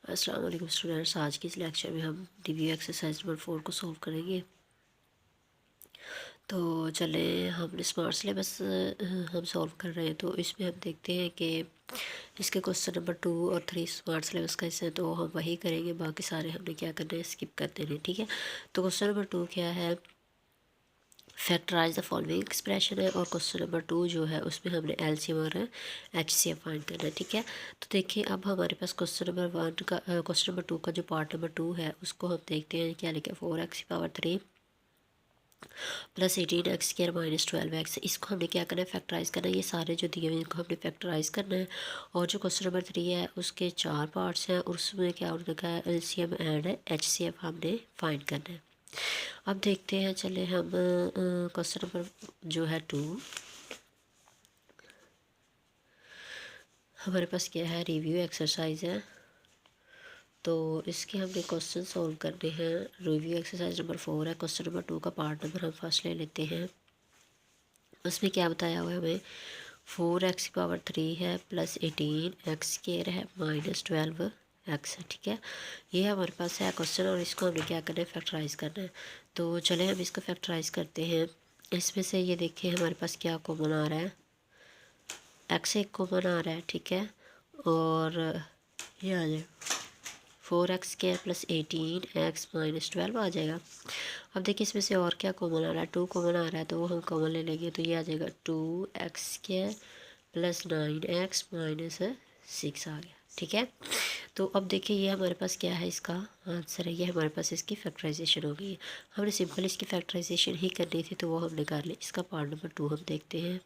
अस्सलाम वालेकुम स्टूडेंट्स। आज की इस लेक्चर में हम रिव्यू एक्सरसाइज नंबर 4 को सॉल्व करेंगे। तो चले हमने स्मार्ट सिलेबस हम सॉल्व कर रहे हैं। तो इसमें हम देखते हैं कि इसके क्वेश्चन नंबर 2 और 3 स्मार्ट सिलेबस का हिस्सा है, तो हम वही करेंगे। बाकी सारे हमने क्या करना है, स्किप कर देने हैं। ठीक है। तो क्वेश्चन नंबर 2 क्या है, फैक्टराइज द फॉलोइंग एक्सप्रेशन है। और क्वेश्चन नंबर 2 जो है उसमें हमने एलसीएम और एचसीएफ फाइंड करना है। ठीक है। तो देखिए अब हमारे पास क्वेश्चन नंबर 1 का क्वेश्चन नंबर 2 का जो पार्ट नंबर 2 है उसको हम देखते हैं। क्या लिखा है, 4x⁻³ plus 18x² minus 12x। इसको हमने क्या करना है, फैक्टराइज करना है। ये सारे जो दिए हुए इनको हमने फैक्टराइज करना है। और जो क्वेश्चन नंबर 3 है उसके 4 पार्ट्स हैं और उसमें क्या उन्होंने कहा है, एलसीएम एंड एचसीएफ हमने फाइंड करना है। अब देखते हैं, चले हम क्वेश्चन नंबर जो है 2 हमारे पास क्या है, रिव्यू एक्सरसाइज है। तो इसके हमने क्वेश्चन सॉल्व करने हैं। रिव्यू एक्सरसाइज नंबर 4 है। क्वेश्चन नंबर 2 का पार्ट नंबर हम फर्स्ट ले लेते हैं। उसमें क्या बताया हुआ है हमें, 4x⁻³ है प्लस 18x² है माइनस 12x है। ठीक है। ये हमारे पास है क्वेश्चन और इसको हमें क्या करना है, फैक्टराइज करना है। तो चले हम इसको फैक्टराइज करते हैं। इसमें से ये देखिए हमारे पास क्या कॉमन आ रहा है, x एक कॉमन आ रहा है। ठीक है। और ये आ जाए 4x² प्लस 18x माइनस 12 आ जाएगा। अब देखिए इसमें से और क्या कॉमन आ रहा है, 2 कॉमन आ रहा है, तो वो हम कॉमन ले लेंगे। तो ये आ जाएगा 2x² प्लस 9x माइनस 6 आ गया। ठीक है। तो अब देखिए ये हमारे पास क्या है, इसका आंसर है। ये हमारे पास इसकी फैक्टराइजेशन हो गई है। हमने सिंपल इसकी फैक्टराइजेशन ही करनी थी तो वो हमने कर ली। इसका पार्ट नंबर 2 हम देखते हैं।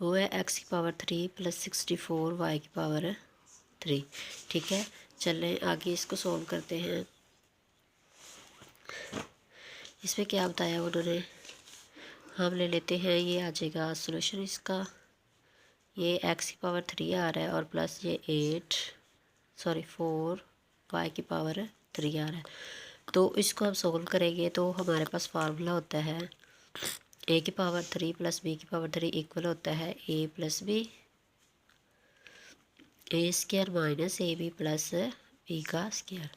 वो है x⁻³ प्लस 64y⁻3। ठीक है। चलें आगे इसको सॉल्व करते हैं। इसमें क्या बताया उन्होंने, हम ले लेते हैं। ये आ जाएगा सोल्यूशन इसका। ये x⁻³ आ रहा है और प्लस ये 4y⁻3 आ रहा है। तो इसको हम सॉल्व करेंगे तो हमारे पास फार्मूला होता है a⁻³ प्लस b⁻³ इक्वल होता है a plus B a² minus ab plus b का स्क्वायर।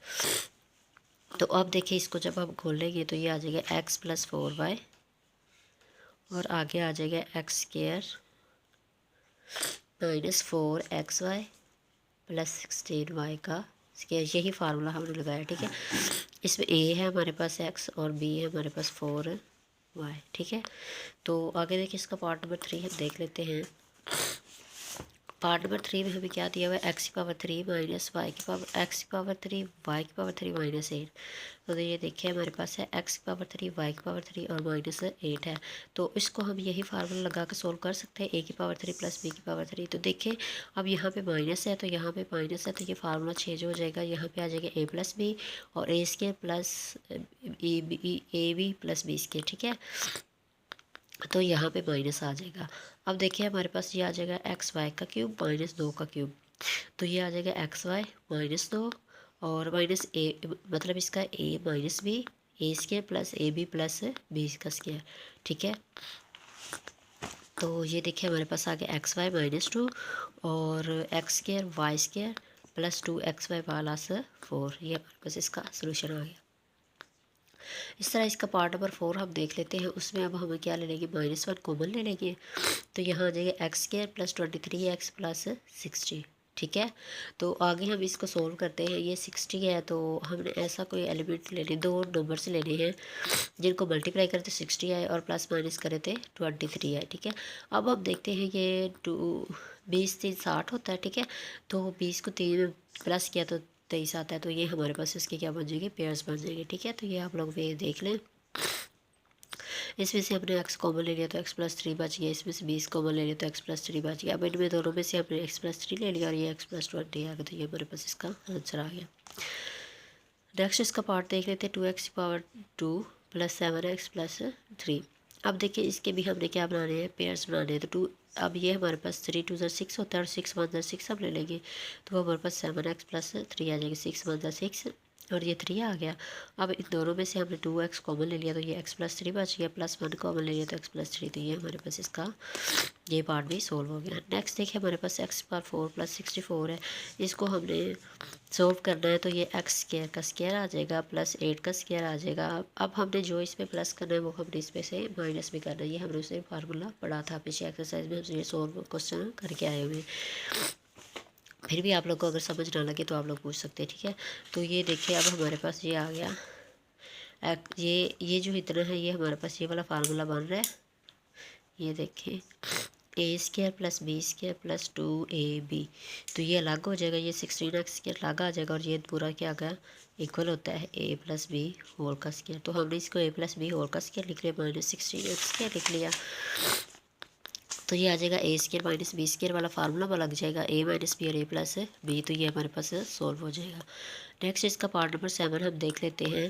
तो अब देखिए इसको जब हम खोलेंगे तो ये आ जाएगा x प्लस 4y और आगे आ जाएगा x² minus 4xy plus 16y का स्क्वायर। यही फार्मूला हमने लगाया। ठीक है। इसमें a है हमारे पास x और b है हमारे पास 4y। ठीक है। तो आगे देखिए इसका पार्ट नंबर 3 हम देख लेते हैं। पार्ट नंबर 3 में हमें क्या दिया हुआ है, x⁻³ माइनस x⁻³ माइनस 8। तो ये देखिए हमारे पास है x⁻³ y⁻³ और माइनस 8 है। तो इसको हम यही फार्मूला लगा कर सोल्व कर सकते हैं, a⁻³ प्लस b⁻³। तो देखिए अब यहाँ पे माइनस है तो यहाँ पे माइनस है तो ये फार्मूला चेंज हो जाएगा। यहाँ पे आ जाएगा a प्लस बी और a² plus A B plus b²। ठीक है। तो यहाँ पे माइनस आ जाएगा। अब देखिए हमारे पास ये आ जाएगा xy का क्यूब माइनस 2 का क्यूब। तो ये आ जाएगा xy माइनस 2 और माइनस a मतलब इसका a minus B a² plus A B plus B का स्क्वायर। ठीक है। तो ये देखिए हमारे पास आ गया xy माइनस 2 और x² y² plus 2xy plus 4। ये हमारे पास इसका सोल्यूशन आ गया। इस तरह इसका पार्ट नंबर 4 हम देख लेते हैं। उसमें अब हम क्या ले लेंगे, -1 कॉमन ले लेंगे। तो यहाँ आ जाएगा x² प्लस 23x प्लस 60। ठीक है। तो आगे हम इसको सोल्व करते हैं। ये 60 है तो हमने ऐसा कोई एलिमेंट लेने, दो नंबर्स लेने हैं जिनको मल्टीप्लाई करते 60 आए और प्लस माइनस करे थे 23 आए। ठीक है। अब हम देखते हैं ये 20 3 60 होता है। ठीक है। तो 20 को 3 प्लस किया तो 23 आता है। तो ये हमारे पास इसके क्या बन जाएंगे, पेयर्स बन जाएंगे। ठीक है। तो ये आप लोग वे देख लें। इसमें से हमने x कॉमन ले लिया तो x प्लस 3 बच गया। इसमें से 20 कॉमन ले लिया तो x प्लस 3 बच गया। अब इनमें दोनों में से हमने x प्लस 3 ले लिया और ये x प्लस 20 आ गया। तो ये हमारे पास इसका आंसर आ गया। नेक्स्ट इसका पार्ट देख लेते हैं। 2x⁻² plus 7x plus 3। अब देखिए इसके भी हमने क्या बनाने हैं, पेयर्स बनाने हैं। तो 2 अब ये हमारे पास 3 2 6 होता है और 6 1 6 हम ले लेंगे तो हमारे पास 7x प्लस 3 आ जाएगा। 6 1 6 और ये 3 आ गया। अब इन दोनों में से हमने 2x कॉमन ले लिया तो ये x+3 बच गया, +1 कॉमन ले लिया तो x+3, तो ये हमारे पास इसका ये पार्ट भी सोल्व हो गया। नेक्स्ट देखिए हमारे पास x⁴ + 64 है, इसको हमने सोल्व करना है तो ये x² का स्क्वायर आ जाएगा +8 का स्क्वायर आ जाएगा। अब हमने जो इसमें प्लस करना है वो हमने इसमें से माइनस भी करना है, ये हमने उसे फार्मूला पढ़ा था पीछे एक्सरसाइज में, हम ये सोल्व क्वेश्चन करके आए हुए। फिर भी आप लोग को अगर समझ ना लगे तो आप लोग पूछ सकते हैं, ठीक है। तो ये देखिए अब हमारे पास ये आ गया, ये जो इतना है ये हमारे पास ये वाला फार्मूला बन रहा है। ये देखें a² + b² + 2ab, तो ये अलग हो जाएगा, ये 16x² अलग आ जाएगा और ये पूरा क्या गया इक्वल होता है a + b होल का स्क्वायर। तो हमने इसको a + b होल का स्क्वायर लिख लिया -16x² लिख लिया, तो ये आ जाएगा a² - b² वाला फार्मूला लग जाएगा a - b और a + b, तो ये हमारे पास सोल्व हो जाएगा। नेक्स्ट इसका पार्ट नंबर 7 हम देख लेते हैं।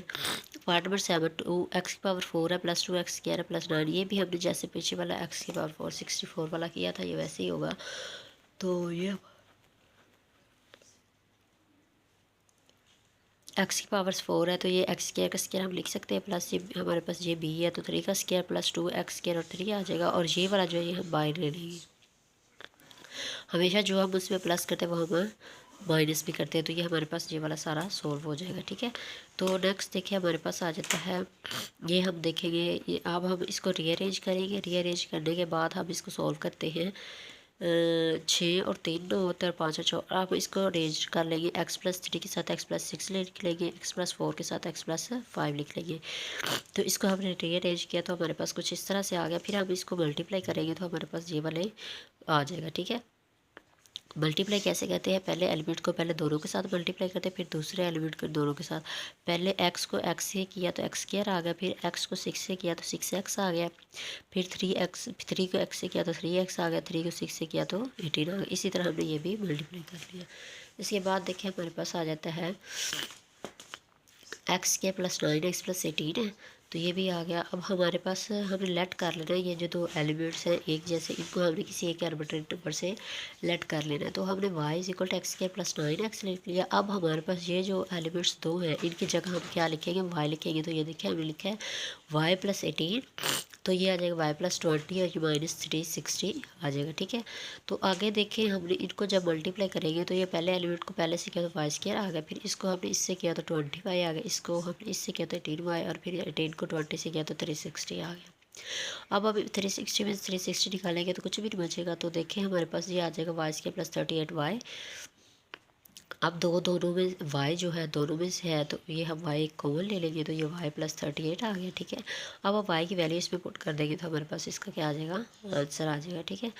पार्ट नंबर 7 2x⁴ है +2x² है +9, ये भी हमने जैसे पीछे वाला x⁴ 64 वाला किया था ये वैसे ही होगा। तो ये x⁴ है तो ये x² का स्क्वायर हम लिख सकते हैं, प्लस ये हमारे पास ये b है तो 3 का स्क्वायर +2x² और 3 आ जाएगा, और ये वाला जो है ये हम बाहर ले लेंगे। हमेशा जो हम उसमें प्लस करते हैं वो हम माइनस भी करते हैं, तो ये हमारे पास ये वाला सारा सोल्व हो जाएगा, ठीक है। तो नेक्स्ट देखिए हमारे पास आ जाता है, ये हम देखेंगे ये अब हम इसको रीअरेंज करेंगे। रीअरेंज करने के बाद हम इसको सोल्व करते हैं। 6 और 3 9 होता है और 5 और 4, आप इसको अरेंज कर लेंगे। x+3 के साथ x+6 लिख लेंगे, x+4 के साथ x+5 लिख लेंगे। तो इसको हमने रीअरेंज किया तो हमारे पास कुछ इस तरह से आ गया। फिर हम इसको मल्टीप्लाई करेंगे तो हमारे पास ये वाले आ जाएगा, ठीक है। मल्टीप्लाई कैसे कहते हैं, पहले एलिमेंट को पहले दोनों के साथ मल्टीप्लाई करते हैं, फिर दूसरे एलिमेंट को दोनों के साथ। पहले x को x से किया तो x² आ गया, फिर x को 6 से किया तो 6x आ गया, फिर 3 को x से किया तो 3x आ गया, 3 को 6 से किया तो 18 आ गया। इसी तरह हमने ये भी मल्टीप्लाई कर लिया। इसके बाद देखिए हमारे पास आ जाता है x² + 9x + 18 है, तो ये भी आ गया। अब हमारे पास हमें लेट कर लेना है, ये जो दो एलिमेंट्स हैं एक जैसे, इनको हमने किसी एक आर्बिट्रेरी नंबर से लेट कर लेना है। तो हमने y = x² + 9x लिख लिया। अब हमारे पास ये जो एलिमेंट्स दो हैं इनकी जगह हम क्या लिखेंगे, y लिखेंगे। तो ये देखिए हमने लिखा है y + 18, तो ये आ जाएगा y + 20 और ये -3 60 आ जाएगा, ठीक है। तो आगे देखें हमने इनको जब मल्टीप्लाई करेंगे तो ये पहले एलिमेंट को पहले से किया तो y² आ गया, फिर इसको हमने इससे किया तो 20y आ गया, इसको हमने इससे किया तो 18y, और फिर 18 को 20 से किया तो 360 आ गया। अब 360 में 360 निकालेंगे तो कुछ भी नहीं बचेगा। तो देखें हमारे पास ये आ जाएगा y² + 38y। अब दोनों में y जो है दोनों में से है तो ये हम y कॉमन ले लेंगे, तो ये y + 38 आ गया, ठीक है। अब आप y की वैल्यू इसमें पुट कर देंगे तो हमारे पास इसका क्या आ जाएगा, आंसर आ जाएगा, ठीक है।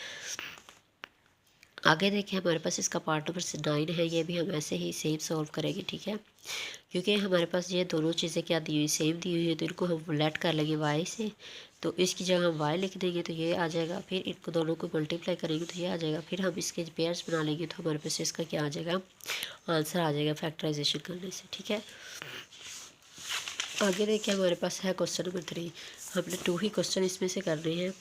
आगे देखें हमारे पास इसका पार्ट नंबर 9 है, ये भी हम ऐसे ही सेम सॉल्व करेंगे, ठीक है। क्योंकि हमारे पास ये दोनों चीज़ें क्या दी हुई सेम दी हुई है, तो इनको हम लेट कर लेंगे y से, तो इसकी जगह हम y लिख देंगे तो ये आ जाएगा। फिर इनको दोनों को मल्टीप्लाई करेंगे तो ये आ जाएगा। फिर हम इसके पेयर्स बना लेंगे तो हमारे पास इसका क्या आ जाएगा, आंसर आ जाएगा फैक्टराइजेशन करने से, ठीक है। आगे देखिए हमारे पास है क्वेश्चन नंबर 3। हमने 2 ही क्वेश्चन इसमें से करने हैं।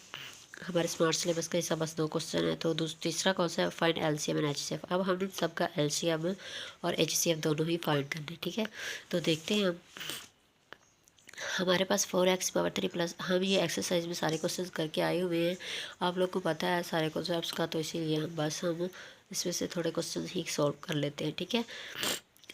हमारे स्मार्ट सिलेबस का हिस्सा बस 2 क्वेश्चन है। तो तीसरा कौन सा है, फाइंड LCM एंड HCF। अब हमने सबका LCM और HCF दोनों ही फाइंड करने, ठीक है। तो देखते हैं हमारे पास 4x⁴ प्लस, हम ये एक्सरसाइज में सारे क्वेश्चन करके आए हुए हैं, आप लोग को पता है सारे कॉन्सेप्ट्स का, तो इसीलिए हम इसमें से थोड़े क्वेश्चन ही सॉल्व कर लेते हैं, ठीक है।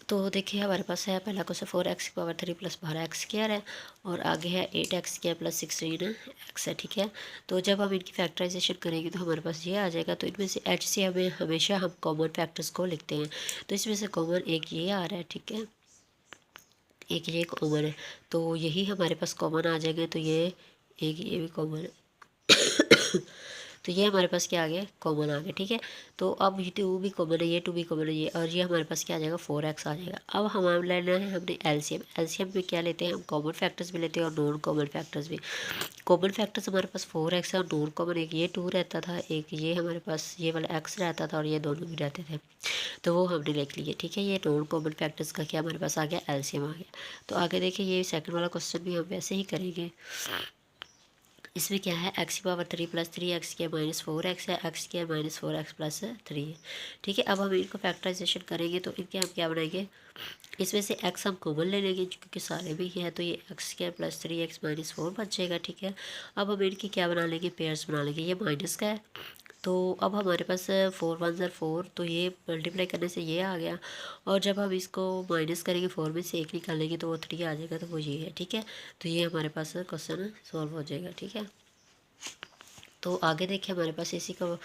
तो देखिए हमारे पास है पहला क्वेश्चन 4x⁴ प्लस 12x² है, और आगे है 8x² + 16x है, ठीक है। तो जब हम इनकी फैक्टराइजेशन करेंगे तो हमारे पास ये आ जाएगा। तो इनमें से HCF में हमेशा हम कॉमन फैक्टर्स को लिखते हैं, तो इसमें से कॉमन एक ये आ रहा है, ठीक है, एक ये कॉमन है, तो यही हमारे पास कॉमन आ जाएंगे। तो ये भी कॉमन है तो ये हमारे पास क्या आ गया, कॉमन आ गया, ठीक है। तो अब ये 2 भी कॉमन है, ये 2 भी कॉमन है, ये और ये हमारे पास क्या आ जाएगा 4x आ जाएगा। अब हमारे लेना है हमने LCM में क्या लेते हैं हम, कॉमन फैक्टर्स भी लेते हैं और नॉन कॉमन फैक्टर्स भी। कॉमन फैक्टर्स हमारे पास 4x है, और नॉन कॉमन एक ये 2 रहता था, एक ये हमारे पास ये वाला x रहता था, और ये दोनों भी रहते थे, तो वो हमने लिख लिए, ठीक है। ये नॉन कॉमन फैक्टर्स का क्या हमारे पास आ गया, LCM आ गया। तो आगे देखिए ये सेकंड वाला क्वेश्चन भी हम वैसे ही करेंगे। इसमें क्या है एक्स की पावर 3 प्लस 3 एक्स के माइनस 4 एक्स है, एक्स के माइनस 4 एक्स प्लस 3 है। ठीक है, अब हम इनको फैक्टराइजेशन करेंगे तो इनके हम क्या बनाएंगे, इसमें से एक्स हम कॉमन ले लेंगे क्योंकि सारे भी है, तो ये एक्स के प्लस 3 एक्स माइनस 4 बच जाएगा। ठीक है, अब हम इनकी क्या बना लेंगे, पेयर्स बना लेंगे। ये माइनस का है तो अब हमारे पास 4 1 ज़र 4, तो ये मल्टीप्लाई करने से ये आ गया, और जब हम इसको माइनस करेंगे 4 में से 1 निकालेंगे तो वो 3 आ जाएगा, तो वो ये है। ठीक है, तो ये हमारे पास क्वेश्चन सॉल्व हो जाएगा। ठीक है, तो आगे देखिए हमारे पास इसी का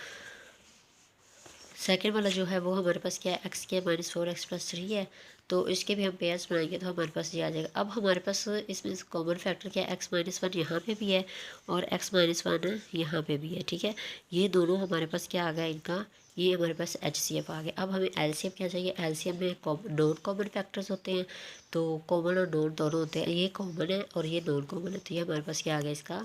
सेकेंड वाला जो है वो हमारे पास क्या है, एक्स के माइनस 4 एक्स प्लस 3 है। तो इसके भी हम पेयर्स बनाएंगे तो हमारे पास ये आ जाएगा। अब हमारे पास इसमें कॉमन फैक्टर क्या है, एक्स माइनस 1 यहाँ पे भी है और एक्स माइनस 1 यहाँ पे भी है। ठीक है, ये दोनों हमारे पास क्या आ गया इनका, ये हमारे पास एच सी एफ आ गया। अब हमें एल सी एफ क्या चाहिए, एल सी एफ में नॉन कॉमन फैक्टर्स होते हैं, तो कॉमन और नॉन दोनों होते हैं, ये कॉमन है और ये नॉन कॉमन है, तो ये हमारे पास क्या आ गया, इसका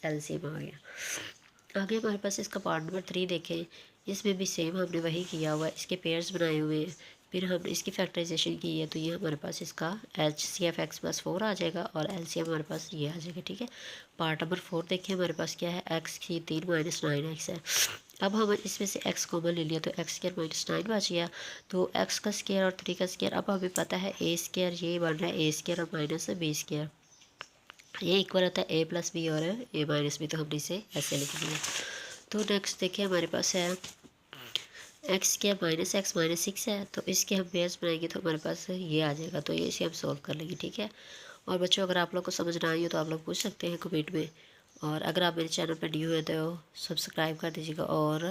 एल सी एफ आ गया। आगे हमारे पास इसका पार्ट नंबर 3 देखें, इसमें भी सेम हमने वही किया हुआ है, इसके पेयर्स बनाए हुए हैं, फिर हमने इसकी फैक्टराइजेशन की है, तो ये हमारे पास इसका H C F X plus 4 आ जाएगा और एल सी एम हमारे पास ये आ जाएगा। ठीक है, पार्ट नंबर 4 देखिए, हमारे पास क्या है, एक्स की 3 माइनस 9 एक्स है। अब हम इसमें से एक्स कॉमन ले लिया तो एक्स स्क्र माइनस 9 बच गया, तो एक्स का स्क्र और 3 का स्क्र। अब हमें पता है ए स्क्र ये बन रहा है ए स्क्र और माइनस बी स्क्र, ये इक्वल होता है ए प्लस बी और ए माइनस बी, तो हमने इसे ऐसे लिख दिया। तो नेक्स्ट देखिए हमारे पास है एक्स के माइनस एक्स माइनस 6 है, तो इसके हम पेयर्स बनाएंगे तो हमारे पास ये आ जाएगा, तो ये इसे हम सॉल्व कर लेंगे। ठीक है, और बच्चों अगर आप लोग को समझ ना आई हो तो आप लोग पूछ सकते हैं कमेंट में, और अगर आप मेरे चैनल पर न्यू है तो सब्सक्राइब कर दीजिएगा और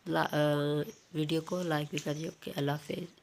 वीडियो को लाइक भी कर दीजिए। ओके, अल्लाह हाफिज़।